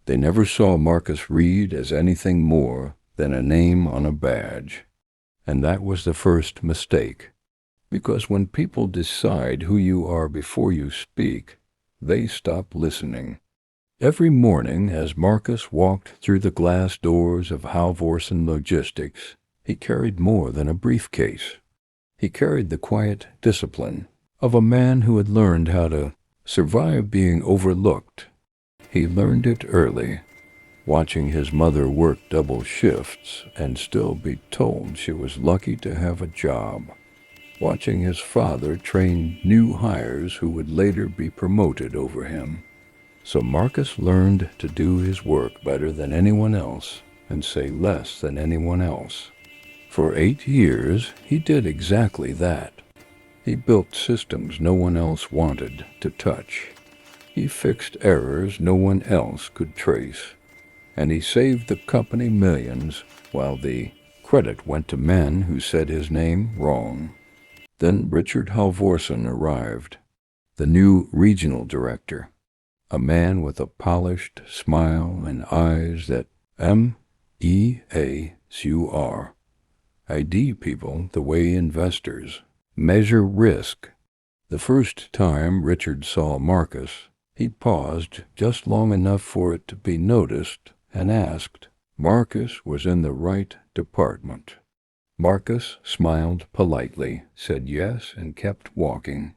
They never saw Marcus Reed as anything more than a name on a badge. And that was the first mistake, because when people decide who you are before you speak, they stop listening. Every morning, as Marcus walked through the glass doors of Halvorsen Logistics, he carried more than a briefcase. He carried the quiet discipline of a man who had learned how to survive being overlooked. He learned it early, watching his mother work double shifts and still be told she was lucky to have a job, watching his father train new hires who would later be promoted over him. So Marcus learned to do his work better than anyone else and say less than anyone else. For 8 years, he did exactly that. He built systems no one else wanted to touch. He fixed errors no one else could trace. And he saved the company millions while the credit went to men who said his name wrong. Then Richard Halvorsen arrived, the new regional director, a man with a polished smile and eyes that M-E-A-S-U-R. ID people the way investors measure risk. The first time Richard saw Marcus, he paused just long enough for it to be noticed and asked. Marcus was in the right department. Marcus smiled politely, said yes, and kept walking.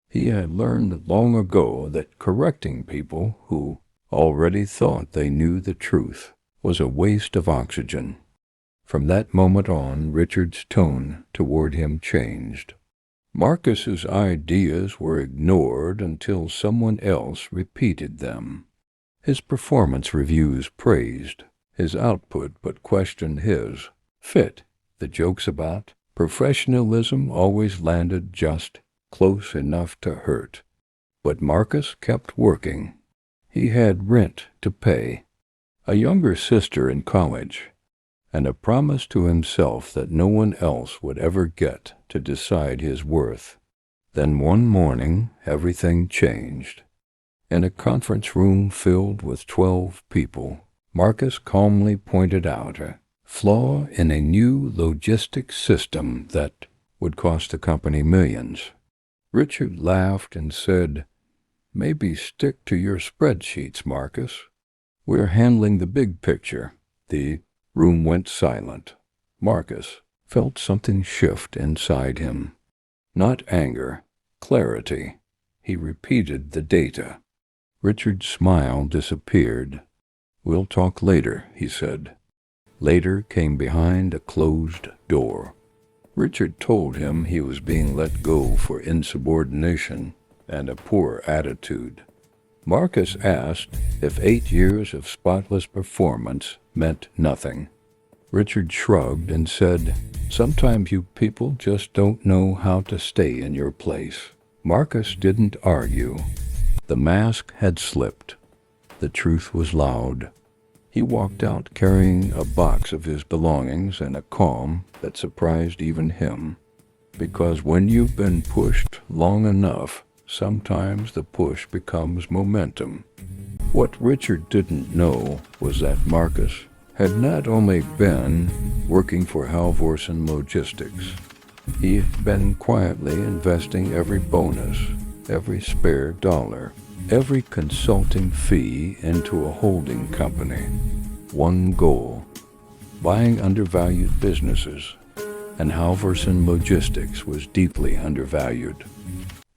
He had learned long ago that correcting people who already thought they knew the truth was a waste of oxygen. From that moment on, Richard's tone toward him changed. Marcus's ideas were ignored until someone else repeated them. His performance reviews praised his output but questioned his fit. The jokes about professionalism always landed just close enough to hurt. But Marcus kept working. He had rent to pay, a younger sister in college, and a promise to himself that no one else would ever get to decide his worth. Then one morning, everything changed. In a conference room filled with 12 people, Marcus calmly pointed out a flaw in a new logistics system that would cost the company millions. Richard laughed and said, "Maybe stick to your spreadsheets, Marcus. We're handling the big picture." The room went silent. Marcus felt something shift inside him. Not anger, clarity. He repeated the data. Richard's smile disappeared. "We'll talk later," he said. Later came behind a closed door. Richard told him he was being let go for insubordination and a poor attitude. Marcus asked if 8 years of spotless performance meant nothing. Richard shrugged and said, "Sometimes you people just don't know how to stay in your place." Marcus didn't argue. The mask had slipped. The truth was loud. He walked out carrying a box of his belongings and a calm that surprised even him. Because when you've been pushed long enough, sometimes the push becomes momentum. What Richard didn't know was that Marcus had not only been working for Halvorsen Logistics, he had been quietly investing every bonus, every spare dollar, every consulting fee into a holding company. One goal: buying undervalued businesses, and Halvorsen Logistics was deeply undervalued.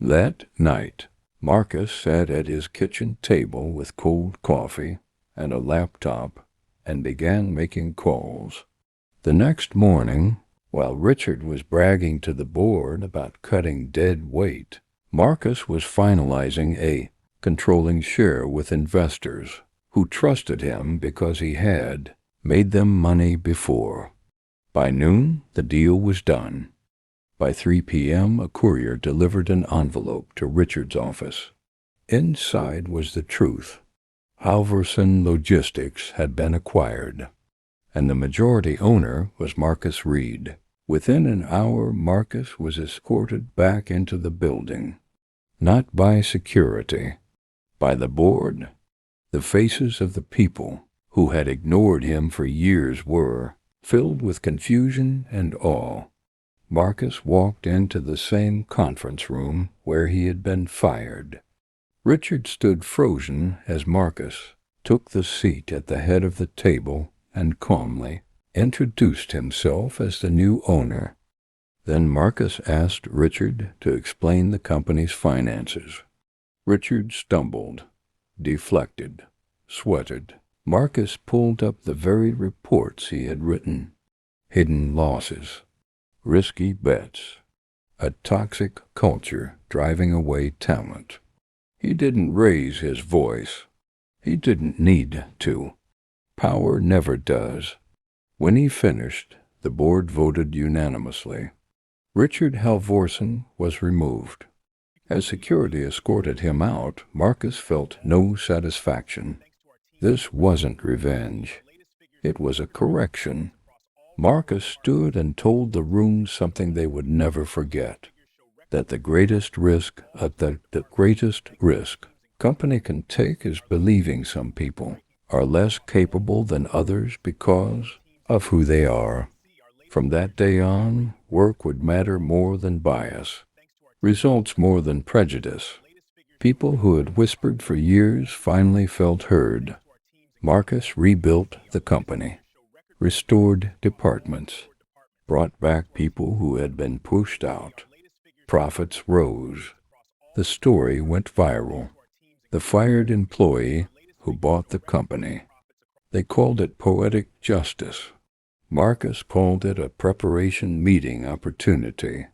That night, Marcus sat at his kitchen table with cold coffee and a laptop and began making calls. The next morning, while Richard was bragging to the board about cutting dead weight, Marcus was finalizing a controlling share with investors who trusted him because he had made them money before. By noon, the deal was done. By 3 p.m., a courier delivered an envelope to Richard's office. Inside was the truth. Halvorsen Logistics had been acquired, and the majority owner was Marcus Reed. Within an hour, Marcus was escorted back into the building, not by security, by the board, The faces of the people who had ignored him for years were filled with confusion and awe. Marcus walked into the same conference room where he had been fired. Richard stood frozen as Marcus took the seat at the head of the table and calmly introduced himself as the new owner. Then Marcus asked Richard to explain the company's finances. Richard stumbled, deflected, sweated. Marcus pulled up the very reports he had written. Hidden losses, risky bets, a toxic culture driving away talent. He didn't raise his voice. He didn't need to. Power never does. When he finished, the board voted unanimously. Richard Halvorsen was removed. As security escorted him out, Marcus felt no satisfaction. This wasn't revenge. It was a correction. Marcus stood and told the room something they would never forget, that the greatest risk company can take is believing some people are less capable than others because of who they are. From that day on, work would matter more than bias, results more than prejudice. People who had whispered for years finally felt heard. Marcus rebuilt the company, restored departments, brought back people who had been pushed out. Profits rose. The story went viral. The fired employee who bought the company. They called it poetic justice. Marcus called it a preparation meeting opportunity.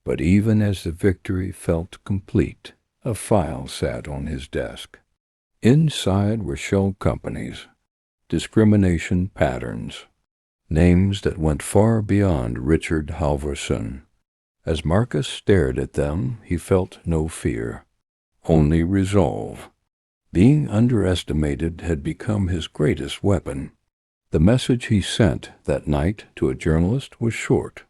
But even as the victory felt complete, a file sat on his desk. Inside were shell companies, discrimination patterns, names that went far beyond Richard Halvorsen. As Marcus stared at them, he felt no fear, only resolve. Being underestimated had become his greatest weapon. The message he sent that night to a journalist was short.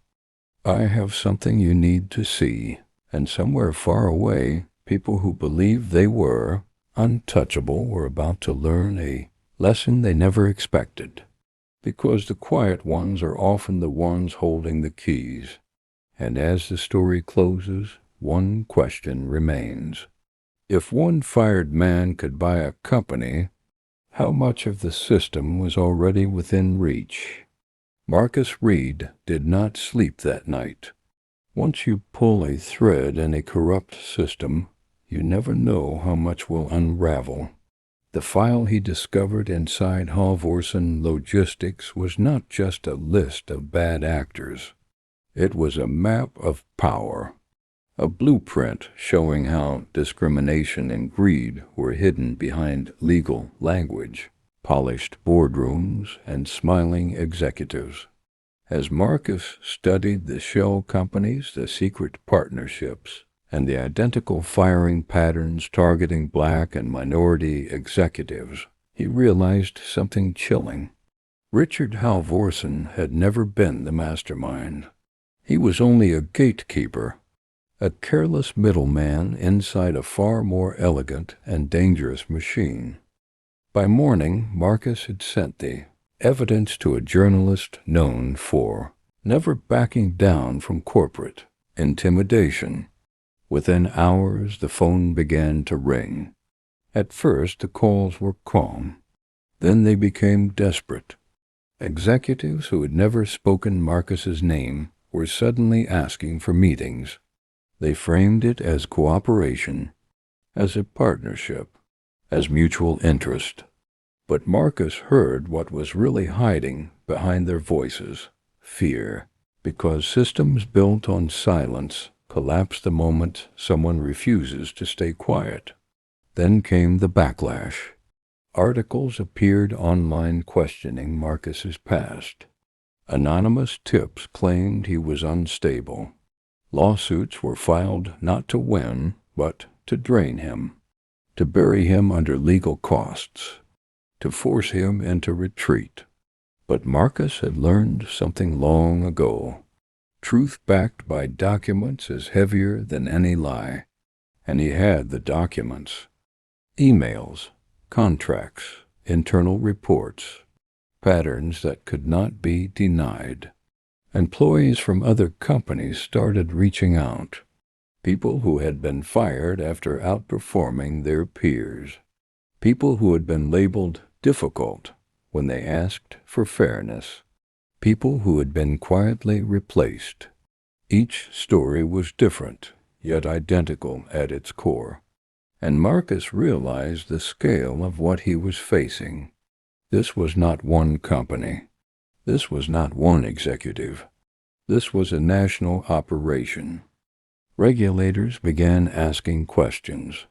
I have something you need to see, and somewhere far away, people who believed they were untouchable were about to learn a lesson they never expected. Because the quiet ones are often the ones holding the keys. And as the story closes, one question remains. If one fired man could buy a company, how much of the system was already within reach? Marcus Reed did not sleep that night. Once you pull a thread in a corrupt system, you never know how much will unravel. The file he discovered inside Halvorsen Logistics was not just a list of bad actors. It was a map of power, a blueprint showing how discrimination and greed were hidden behind legal language, polished boardrooms, and smiling executives. As Marcus studied the shell companies, the secret partnerships, and the identical firing patterns targeting black and minority executives, he realized something chilling. Richard Halvorsen had never been the mastermind. He was only a gatekeeper, a careless middleman inside a far more elegant and dangerous machine. By morning, Marcus had sent the evidence to a journalist known for never backing down from corporate intimidation. Within hours, the phone began to ring. At first, the calls were calm. Then they became desperate. Executives who had never spoken Marcus's name were suddenly asking for meetings. They framed it as cooperation, as a partnership, as mutual interest. But Marcus heard what was really hiding behind their voices: fear, because systems built on silence collapse the moment someone refuses to stay quiet. Then came the backlash. Articles appeared online questioning Marcus's past. Anonymous tips claimed he was unstable. Lawsuits were filed not to win, but to drain him, to bury him under legal costs, to force him into retreat. But Marcus had learned something long ago. Truth backed by documents is heavier than any lie. And he had the documents. Emails, contracts, internal reports, patterns that could not be denied. Employees from other companies started reaching out, people who had been fired after outperforming their peers, people who had been labeled difficult when they asked for fairness, people who had been quietly replaced. Each story was different, yet identical at its core. And Marcus realized the scale of what he was facing. This was not one company. This was not one executive. This was a national operation. Regulators began asking questions.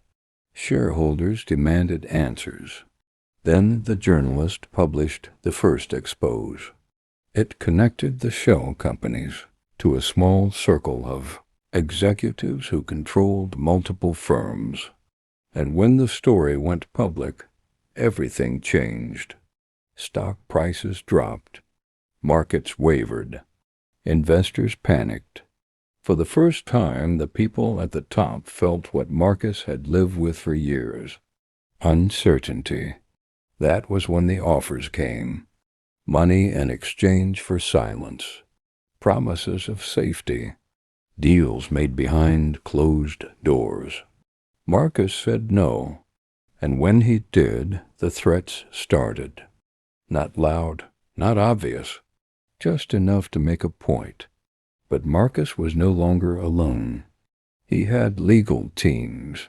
Shareholders demanded answers. Then the journalist published the first expose. It connected the shell companies to a small circle of executives who controlled multiple firms. And when the story went public, everything changed. Stock prices dropped. Markets wavered. Investors panicked. For the first time, the people at the top felt what Marcus had lived with for years. Uncertainty. That was when the offers came. Money in exchange for silence. Promises of safety. Deals made behind closed doors. Marcus said no, and when he did, the threats started. Not loud, not obvious, just enough to make a point. But Marcus was no longer alone. He had legal teams.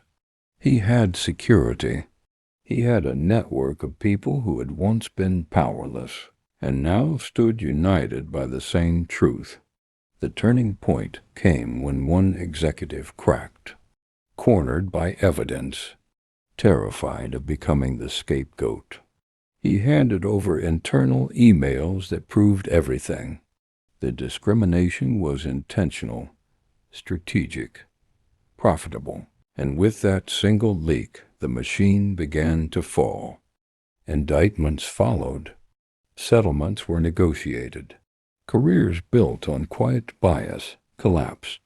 He had security. He had a network of people who had once been powerless and now stood united by the same truth. The turning point came when one executive cracked, cornered by evidence, terrified of becoming the scapegoat. He handed over internal emails that proved everything. The discrimination was intentional, strategic, profitable, and with that single leak, the machine began to fall. Indictments followed. Settlements were negotiated. Careers built on quiet bias collapsed.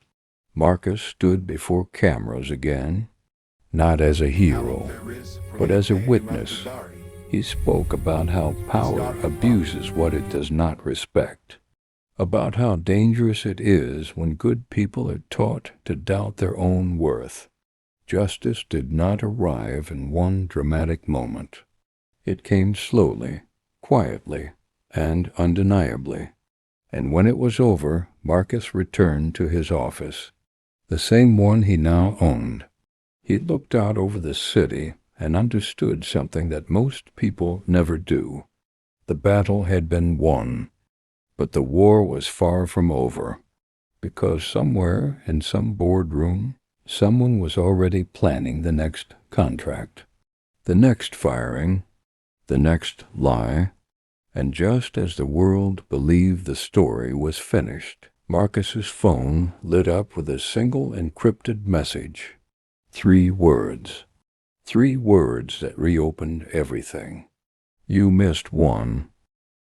Marcus stood before cameras again, not as a hero, but as a witness. He spoke about how power abuses what it does not respect, about how dangerous it is when good people are taught to doubt their own worth. Justice did not arrive in one dramatic moment. It came slowly, quietly, and undeniably. And when it was over, Marcus returned to his office, the same one he now owned. He looked out over the city and understood something that most people never do. The battle had been won, but the war was far from over, because somewhere in some boardroom, someone was already planning the next contract, the next firing, the next lie. And just as the world believed the story was finished, Marcus's phone lit up with a single encrypted message. 3 words. 3 words that reopened everything. You missed one.